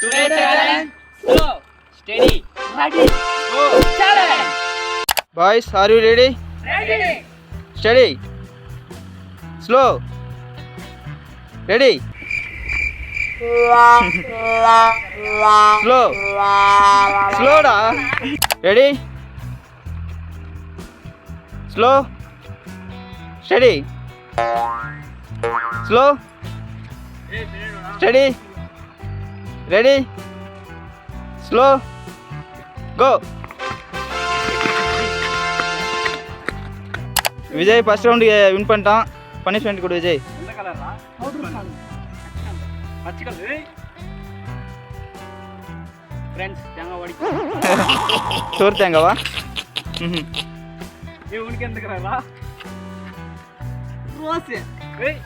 Today challenge. Slow, steady, ready, go. Challenge. Boys, are you ready? Ready. Steady. Slow. Ready. Slow. Slow da. Ready. Slow. Steady. Slow. Steady. Ready. Slow. Go. Vijay first round win பண்ணிட்டான். Punishment கொடு விஜய். எந்த கலரா? பச்சை colour. Friends தேங்காய் வடி. சோறு தேங்காவா? ஏய் உனக்கு எந்த கலரா? ரோஸ். ஏய்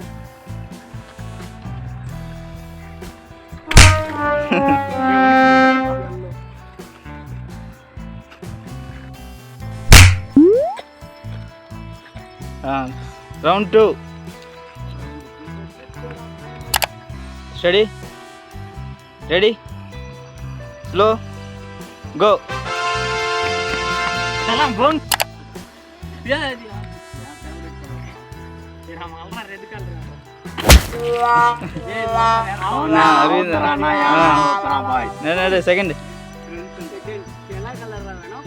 Round 2. Steady. Ready. Slow. Go. salam bang ya dia तेरा मामा रेड कलर ये ना अभी ना यार भाई नहीं सेकंड केला कलर வேணும்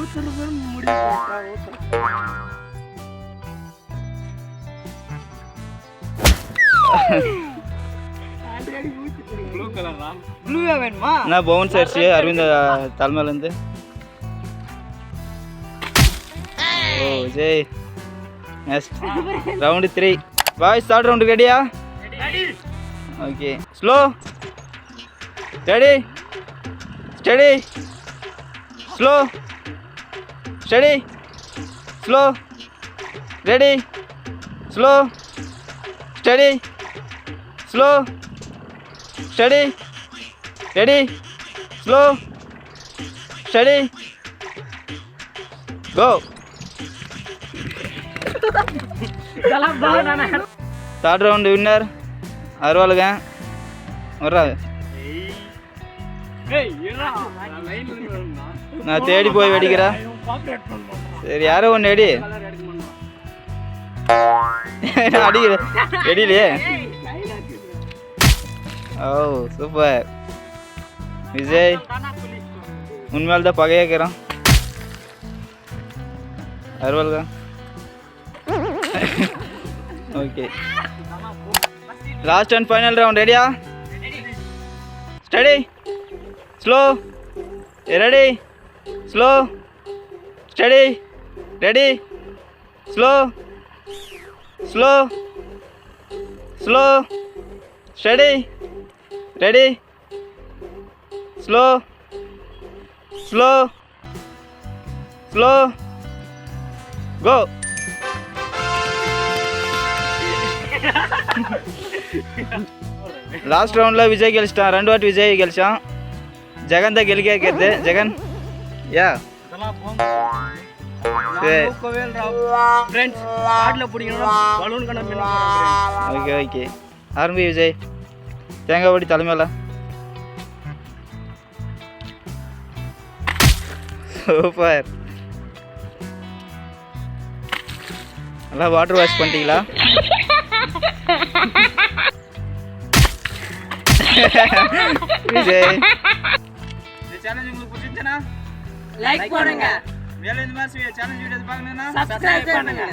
ஊத்துற முடி போட்டா ஊத்துற ப்ளூ கலரா ப்ளூவே வேணுமா நான் பவுன்ஸ் ஆயிடுச்சு அரவிந்த் தலைமையில இருந்து. Oh Jai next round 3. Boys start round ரெடியா? Ready okay slow ready steady slow steady slow ready slow steady slow steady ready slow steady go. சலாம் பாய் நானா தேர்ட் ரவுண்ட் வின்னர் அருவாளுங்க வர்றா. ஏய் ஏறா லைன்ல வரணும்னா நான் தேடி போய் வெடிக்கிறேன். காப்பரேட் பண்ணனும். சரி யாரோ ஒன்று வெடி. கலர் எடுக்க மாட்டோம். அடிக்கிற வெடியிலே. ஏய் கையில இருக்குது. ஓ சூப்பர் விஜய் தானா புலிஸ் உண்மையால் தான் பகையாக்கிறோம் அருவாளுங்க. Okay last and final round ரெடியா? Steady slow ready slow steady ready slow slow slow steady ready slow slow slow go. Last ரவுண்டில் விஜய் கெலிச்சிட்டான். 2 வாட்டி விஜய் கெலிச்சான். ஜெகன் தான் கெலிக்க கேட்குது. ஜெகன் யா சலாம் போங்க கோவேல் ராவ் फ्रेंड्स கார்ட்ல புடிங்கனா பலூன் கணம் என்ன போறேன். ஓகே ஓகே ஆரம்பி விஜய். தேங்காய் வடி தலைமையில. சூப்பர். நல்லா வாட்டர் வாஷ் பண்ணிட்டீங்களா? விஜய் இந்த சேலஞ்ச் உங்களுக்கு பிடிச்சிருந்தா லைக் பண்ணுங்க. மேலும் இந்த மாதிரி சேலஞ்ச் வீடியோஸ் பார்க்கணும்னா சப்ஸ்கிரைப் பண்ணுங்க.